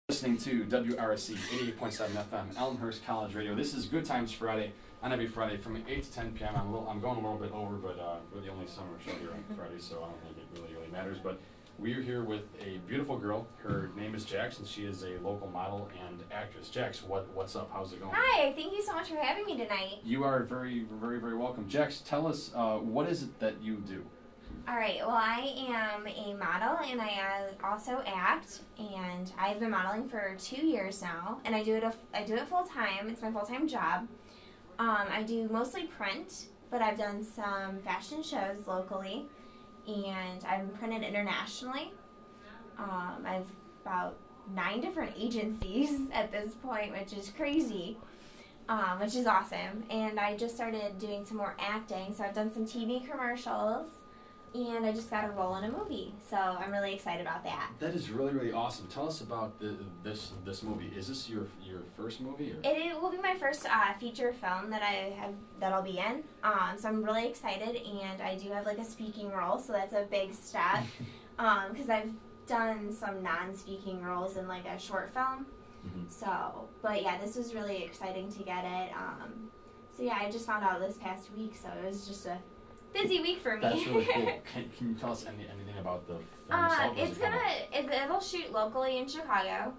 Listening to WRSC 88.7 FM, Elmhurst College Radio. This is Good Times Friday. On every Friday from 8 to 10 p.m. I'm going a little bit over, but we're the only summer show here on Friday, so I don't think it really matters. But we're here with a beautiful girl. Her name is Jax, and she is a local model and actress. Jax, what's up? How's it going? Hi, thank you so much for having me tonight. You are very welcome. Jax, tell us, what is it that you do? Alright, well, I am a model and I also act, and I've been modeling for 2 years now, and I do it full time. It's my full-time job. I do mostly print, but I've done some fashion shows locally, and I've printed internationally. I've about 9 different agencies at this point, which is crazy, which is awesome. And I just started doing some more acting, so I've done some TV commercials. And I just got a role in a movie, so I'm really excited about that. That is really awesome. Tell us about this movie. Is this your first movie? Or? It will be my first feature film that I'll be in. So I'm really excited, and I do have like a speaking role, so that's a big step. Because I've done some non-speaking roles in like a short film. So, but yeah, this was really exciting to get it. So yeah, I just found out this past week, so it was just a busy week for me. That's really cool. Can you tell us anything about the film itself? It'll shoot locally in Chicago,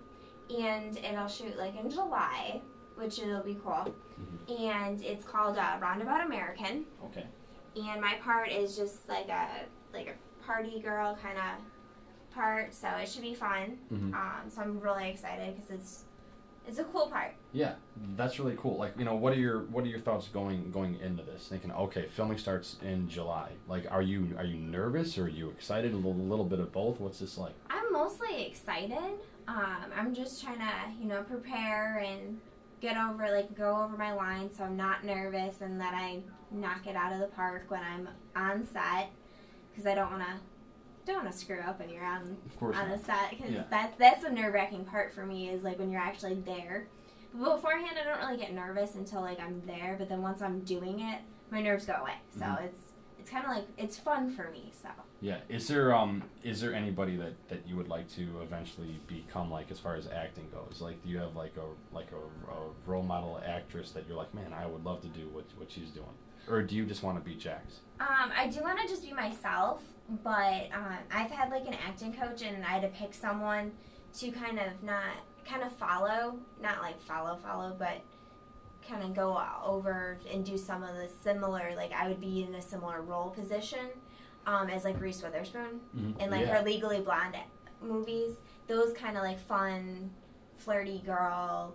and it'll shoot like in July, which it'll be cool. And it's called Roundabout American. Okay. And my part is just like a party girl kind of part, so it should be fun. So I'm really excited because it's a cool part. Yeah, that's really cool. Like, you know, what are your thoughts going into this? Thinking, okay, filming starts in July. Like, are you nervous or are you excited? A little bit of both. What's this like? I'm mostly excited. I'm just trying to, prepare and go over my lines, so I'm not nervous and that I knock it out of the park when I'm on set, because I don't want to screw up when you're on a set, because that's the nerve-wracking part for me, is like when you're actually there. But beforehand, I don't really get nervous until like I'm there, but then once I'm doing it, my nerves go away. So it's kind of like, it's fun for me. So yeah, is there anybody that you would like to eventually become, like, as far as acting goes? Like, do you have like a role model actress that you're like, man, I would love to do what she's doing? Or do you just want to be Jax? I do want to just be myself, but I've had like an acting coach, and I had to pick someone to kind of follow, not like follow, but kind of go over and do some of the similar, like I would be in a similar role position as like Reese Witherspoon in like her Legally Blonde movies. Those kind of like fun, flirty girl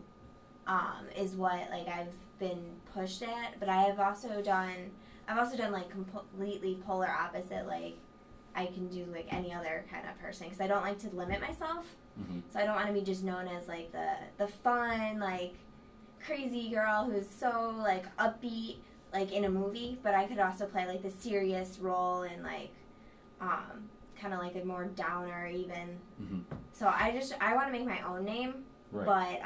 is what like I've been pushed at. But I've also done like completely polar opposite. Like I can do like any other kind of person, because I don't like to limit myself. So I don't want to be just known as like the fun, like crazy girl who's so like upbeat, like in a movie. But I could also play like the serious role and like kind of like a more downer even. So I want to make my own name, but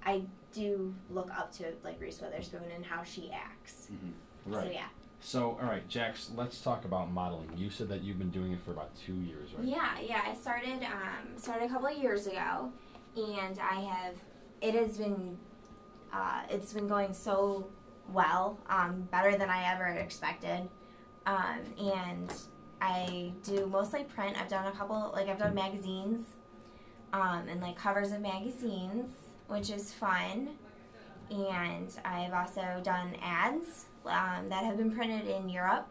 I do look up to like Reese Witherspoon and how she acts. So yeah. So, all right, Jax, let's talk about modeling. You said that you've been doing it for about 2 years, right? Yeah. I started a couple of years ago, and it's been going so well, better than I ever expected. And I do mostly print. I've done magazines, and like covers of magazines, which is fun. And I've also done ads that have been printed in Europe.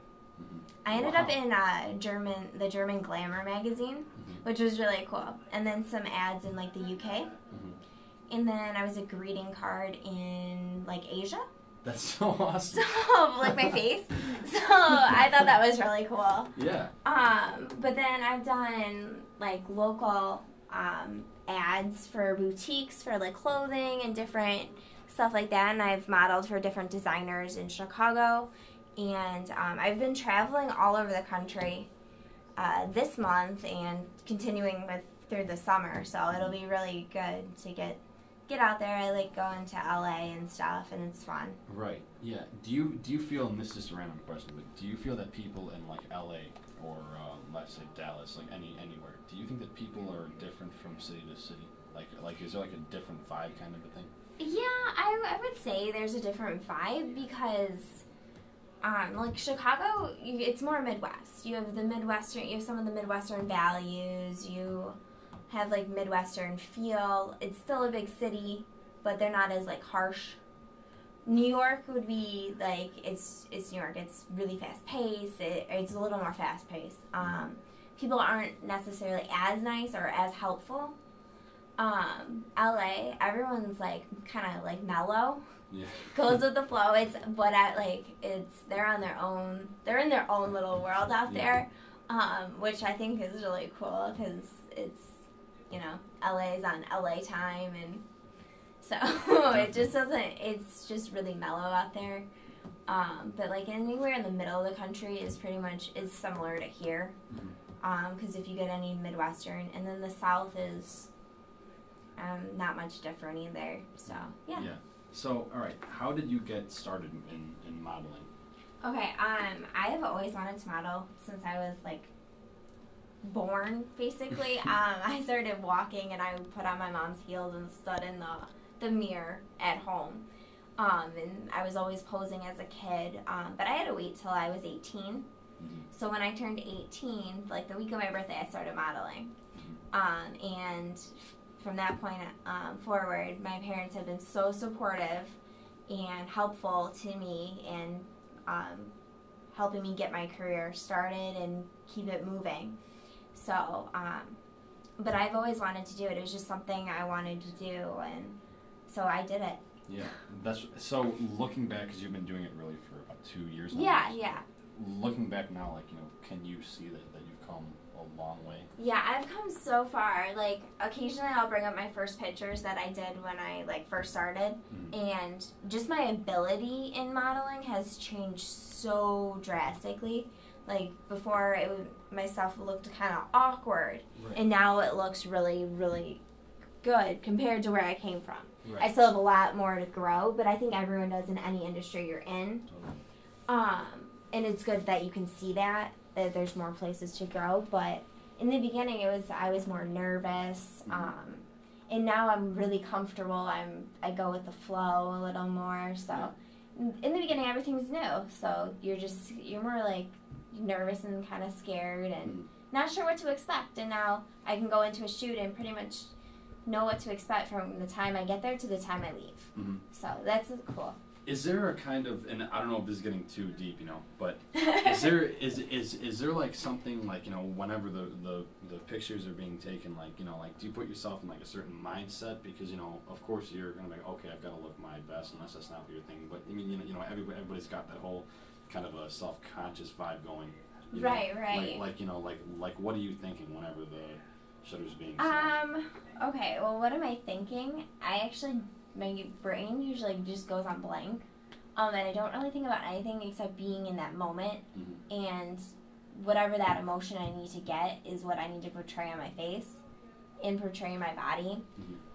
I ended up in the German Glamour magazine, which was really cool. And then some ads in like the UK. And then I was a greeting card in like Asia. That's so awesome. So like my face. So I thought that was really cool. Yeah. But then I've done like local ads for boutiques for like clothing and different stuff like that, and I've modeled for different designers in Chicago, and I've been traveling all over the country this month and continuing through the summer, so it'll be really good to get out there. I like going to LA and stuff, and it's fun. Right. Yeah. Do you feel, and this is just a random question, but do you feel that people in like LA or let's say Dallas, like anywhere, do you think that people are different from city to city? Like is there like a different vibe kind of a thing? Yeah, I would say there's a different vibe because, like Chicago, it's more Midwest. You have some of the Midwestern values. You have like Midwestern feel. It's still a big city, but they're not as like harsh. New York would be like it's New York. It's really fast paced. It's a little more fast paced. People aren't necessarily as nice or as helpful. LA, everyone's like kind of like mellow. Yeah. Goes with the flow. They're on their own. They're in their own little world out there, which I think is really cool because it's, LA's on LA time, and so it just doesn't. It's just really mellow out there. But like anywhere in the middle of the country is similar to here. Because if you get any Midwestern, and then the South is not much different either. So yeah. Yeah. So all right, how did you get started in modeling? Okay. I have always wanted to model since I was like born, basically. I started walking, and I put on my mom's heels and stood in the mirror at home. And I was always posing as a kid, but I had to wait till I was 18. So when I turned 18, like the week of my birthday, I started modeling. And from that point forward, my parents have been so supportive and helpful to me and helping me get my career started and keep it moving. So, but I've always wanted to do it. It was just something I wanted to do, and so I did it. Yeah, so looking back, because you've been doing it really for about 2 years now. Yeah. Looking back now, like, can you see that you've come a long way? Yeah, I've come so far. Like, occasionally I'll bring up my first pictures that I did when I, like, first started. And just my ability in modeling has changed so drastically. Like, before, my stuff looked kind of awkward. Right. And now it looks really, really good compared to where I came from. Right. I still have a lot more to grow, but I think everyone does in any industry you're in. Totally. And it's good that you can see that there's more places to grow. But in the beginning, I was more nervous, and now I'm really comfortable. I go with the flow a little more. So in the beginning, everything's new. So you're more like nervous and kind of scared and not sure what to expect. And now I can go into a shoot and pretty much know what to expect from the time I get there to the time I leave. So that's cool. Is there a kind of, and I don't know if this is getting too deep, but is there like something like, whenever the pictures are being taken, like, like, do you put yourself in like a certain mindset? Because, of course you're going to be, okay, I've got to look my best, unless that's not what you're thinking. But I mean, everybody's got that whole kind of a self-conscious vibe going. Right. Like what are you thinking whenever the shutter's being set? Okay, well, what am I thinking? My brain usually just goes on blank, and I don't really think about anything except being in that moment, and whatever that emotion I need to get is what I need to portray on my face and portray my body.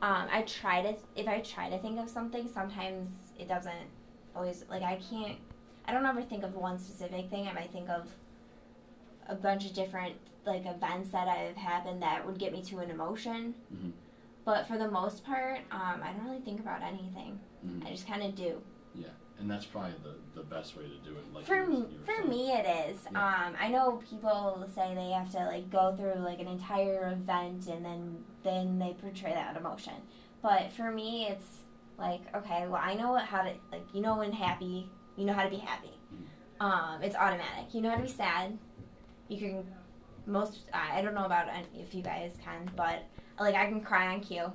If I try to think of something, sometimes it doesn't always, like, I don't ever think of one specific thing. I might think of a bunch of different, like, events that have happened that would get me to an emotion. But for the most part, I don't really think about anything. I just kind of do. Yeah, and that's probably the best way to do it. Like for me, it is. Yeah. I know people say they have to like go through like an entire event and then they portray that emotion. But for me, it's like, okay, well, I know how to, like, when happy, how to be happy. It's automatic. You know how to be sad. You can I don't know about if you guys can, but like I can cry on cue.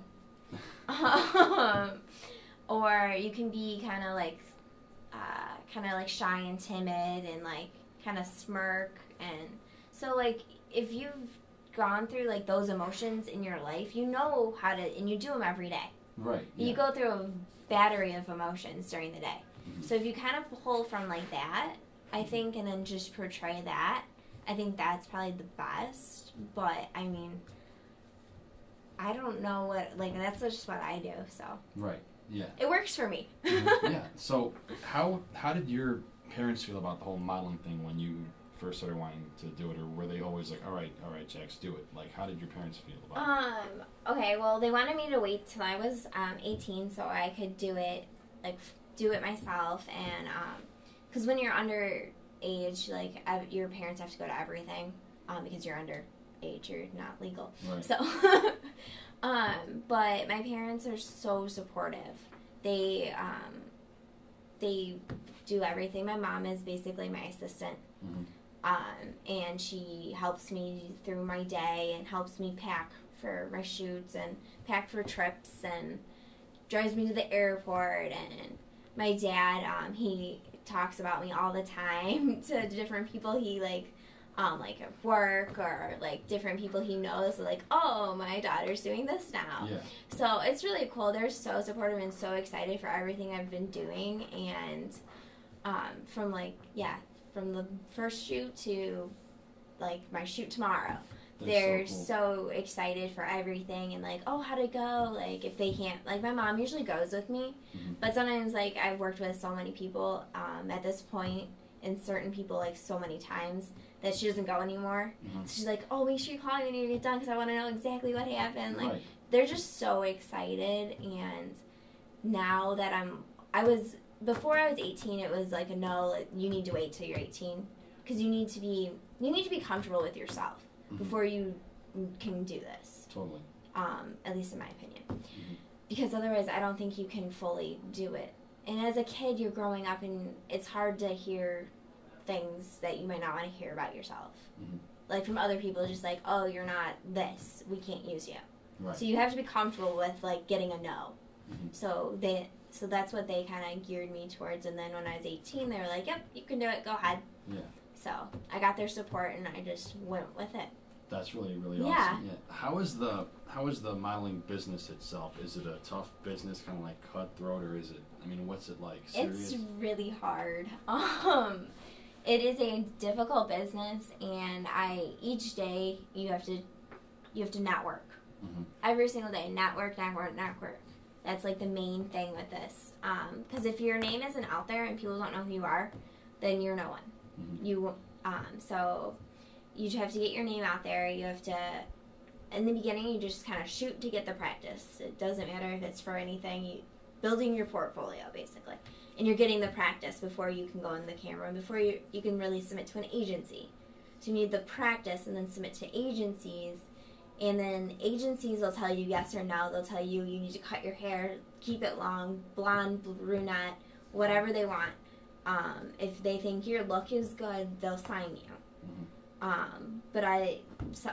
Or you can be kind of like shy and timid and like kind of smirk. And so like if you've gone through like those emotions in your life, you know how to, and you do them every day. Right. Yeah. You go through a battery of emotions during the day. So if you kind of pull from like that, I think, and then just portray that, I think that's probably the best. But I mean, I don't know what, like, that's just what I do, so. Right, yeah. It works for me. Yeah, so how did your parents feel about the whole modeling thing when you first started wanting to do it, or were they always like, all right, Jax, do it? Like, how did your parents feel about it? Okay, well, they wanted me to wait till I was 18 so I could do it myself, and because when you're underage, like your parents have to go to everything because you're underage, you're not legal. Right. So, but my parents are so supportive. They do everything. My mom is basically my assistant. Mm-hmm. And she helps me through my day and helps me pack for my shoots and pack for trips and drives me to the airport. And my dad, he talks about me all the time to different people he like at work or like different people he knows, like, oh, my daughter's doing this now. Yeah. So it's really cool. They're so supportive and so excited for everything I've been doing. And from the first shoot to like my shoot tomorrow, they're so excited for everything and like, oh, how'd it go? Like, if they can't, like, my mom usually goes with me, but sometimes, like, I've worked with so many people at this point, and certain people, like, so many times that she doesn't go anymore. So she's like, oh, make sure you call me when you get done because I want to know exactly what happened. Like, they're just so excited. And now that before I was 18, it was like a no, like, you need to wait till you're 18 because you need to be comfortable with yourself before you can do this. Totally. At least in my opinion. Because otherwise I don't think you can fully do it. And as a kid, you're growing up and it's hard to hear things that you might not want to hear about yourself. Like from other people, just like, oh, you're not this, we can't use you. Right. So you have to be comfortable with like getting a no. So that's what they kind of geared me towards. And then when I was 18, they were like, yep, you can do it, go ahead. Yeah. So I got their support and I just went with it. That's really, really awesome. Yeah. How is the modeling business itself? Is it a tough business, kind of like cutthroat, or is it, I mean, what's it like? Serious? It's really hard. It is a difficult business, and each day you have to network. Every single day, network. That's like the main thing with this. Because if your name isn't out there and people don't know who you are, then you're no one. So you have to get your name out there. You have to, in the beginning, you just kind of shoot to get the practice. It doesn't matter if it's for anything. Building your portfolio, basically. And you're getting the practice before you can go on the camera and before you can really submit to an agency. So you need the practice and then submit to agencies. And then agencies will tell you yes or no. They'll tell you you need to cut your hair, keep it long, blonde, brunette, whatever they want. If they think your look is good, they'll sign you.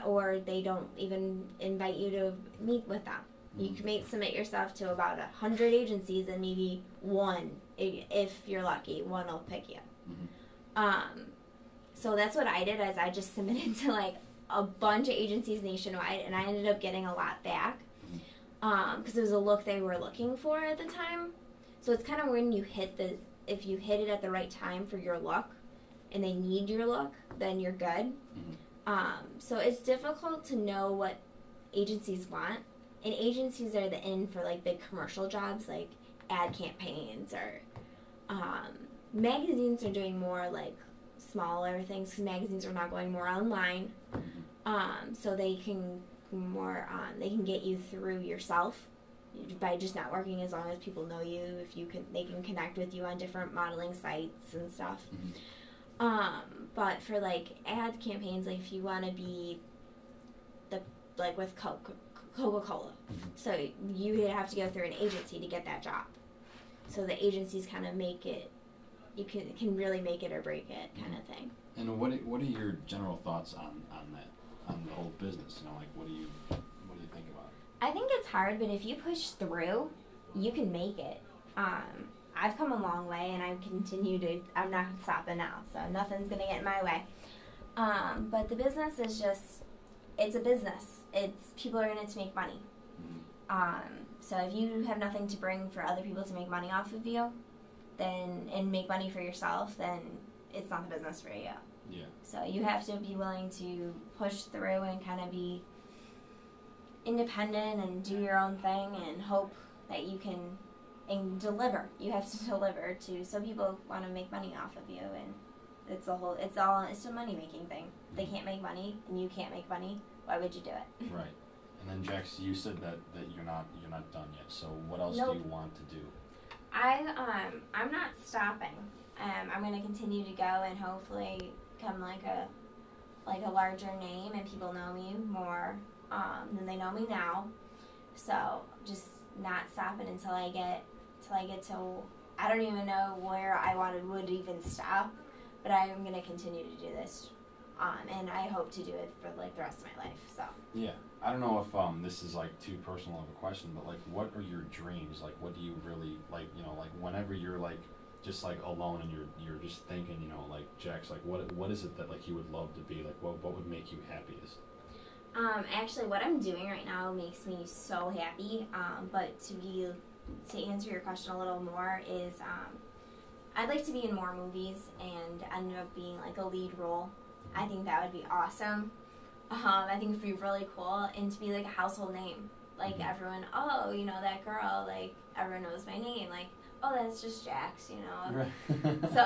Or they don't even invite you to meet with them. You can submit yourself to about 100 agencies and maybe one, if you're lucky, one will pick you. So that's what I did, is I just submitted to like a bunch of agencies nationwide, and I ended up getting a lot back because it was a look they were looking for at the time. So it's kind of when you if you hit it at the right time for your look and they need your look, then you're good. So it's difficult to know what agencies want. And agencies are the in for like big commercial jobs like ad campaigns, or magazines are doing more like smaller things because magazines are now going more online. So they can get you through yourself by just networking, as long as people know you. They can connect with you on different modeling sites and stuff. But for like ad campaigns, like if you want to be with Coca-Cola, so you have to go through an agency to get that job. So the agencies kind of make it, you can really make it or break it kind of thing. And what are your general thoughts on that, on the whole business? You know, like what do you think about it? I think it's hard, but if you push through, you can make it. I've come a long way, and I'm not stopping now, so nothing's gonna get in my way. But the business is it's a business. People are in it to make money. So if you have nothing to bring for other people to make money off of you, and make money for yourself, then it's not the business for you. Yeah. So you have to be willing to push through and kind of be independent and do your own thing and hope that you can deliver. You have to deliver to, so people want to make money off of you, and It's a money making thing. They can't make money, and you can't make money. Why would you do it? Right. And then Jax, you said that you're not done yet. So what else Nope. do you want to do? I'm not stopping. I'm gonna continue to go and hopefully become like a larger name, and people know me more than they know me now. So just not stopping until I get to, I don't even know where I would even stop, but I'm gonna continue to do this, and I hope to do it for like the rest of my life. So Yeah, I don't know if this is like too personal of a question, but like, what are your dreams? Like, what do you really like? You know, like whenever you're like just like alone and you're just thinking, you know, like Jax, like what is it that like you would love to be? Like, what would make you happiest? Actually, what I'm doing right now makes me so happy. But to answer your question a little more is, I'd like to be in more movies and end up being like a lead role. I think that would be awesome. I think it'd be really cool, and to be like a household name. Like everyone, oh, you know that girl. Like everyone knows my name. Like, oh, that's just Jax, you know. So,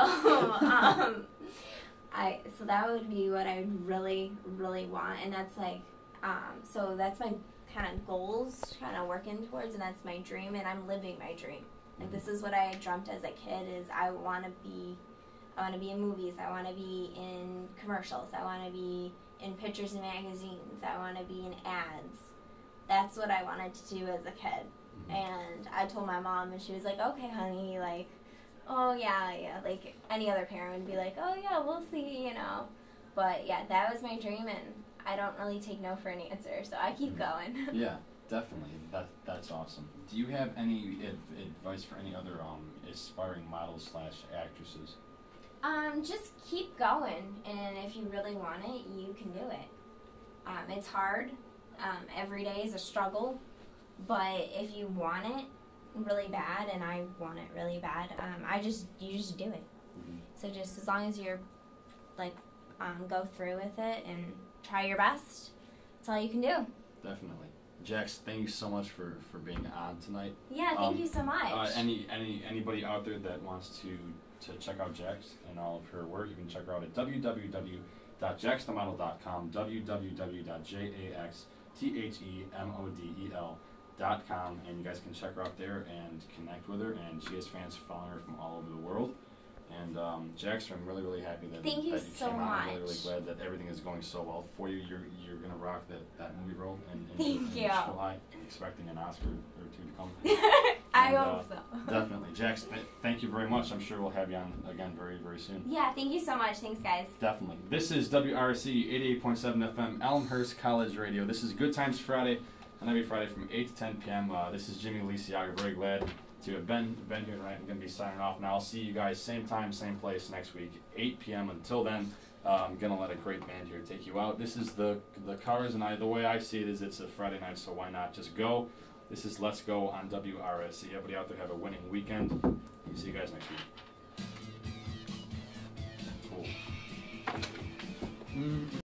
so that would be what I would really, really want, and that's like, so that's my kind of goals, kind of working towards, and that's my dream, and I'm living my dream. Like this is what I dreamt as a kid. Is I want to be in movies. I want to be in commercials. I want to be in pictures and magazines. I want to be in ads. That's what I wanted to do as a kid. And I told my mom, and she was like, okay, honey, like, oh, yeah, like any other parent would be like, oh, yeah, we'll see, you know. But, yeah, that was my dream, and I don't really take no for an answer, so I keep going. Yeah, definitely. That's awesome. Do you have any advice for any other aspiring models / actresses? Just keep going, and if you really want it, you can do it. It's hard. Every day is a struggle, but if you want it really bad, and I want it really bad, you just do it. So just as long as you're like go through with it and try your best, that's all you can do. Definitely. Jax, thank you so much for being on tonight. Yeah, thank you so much. Anybody out there that wants to check out Jax and all of her work, you can check her out at www.jaxthemodel.com, www.jaxthemodel.com, and you guys can check her out there and connect with her, and she has fans following her from all over the world. And Jax, I'm really, really happy that you so came much. on. I'm really, really glad that everything is going so well for you. You're gonna rock that movie role, and Thank you. I'm expecting an Oscar or two to come. I hope so. Definitely, Jax. Thank you very much. I'm sure we'll have you on again very, very soon. Yeah, thank you so much. Thanks, guys. Definitely. This is WRC 88.7 FM, Elmhurst College Radio. This is Good Times Friday, and every Friday from 8 to 10 p.m. This is Jimmy Lisiaga. Very glad to have been here tonight. I'm going to be signing off now. I'll see you guys same time, same place next week, 8 p.m. Until then, I'm going to let a great band here take you out. This is the Cars, and the way I see it is it's a Friday night, so why not just go? This is Let's Go on WRSC. Everybody out there have a winning weekend. See you guys next week. Cool.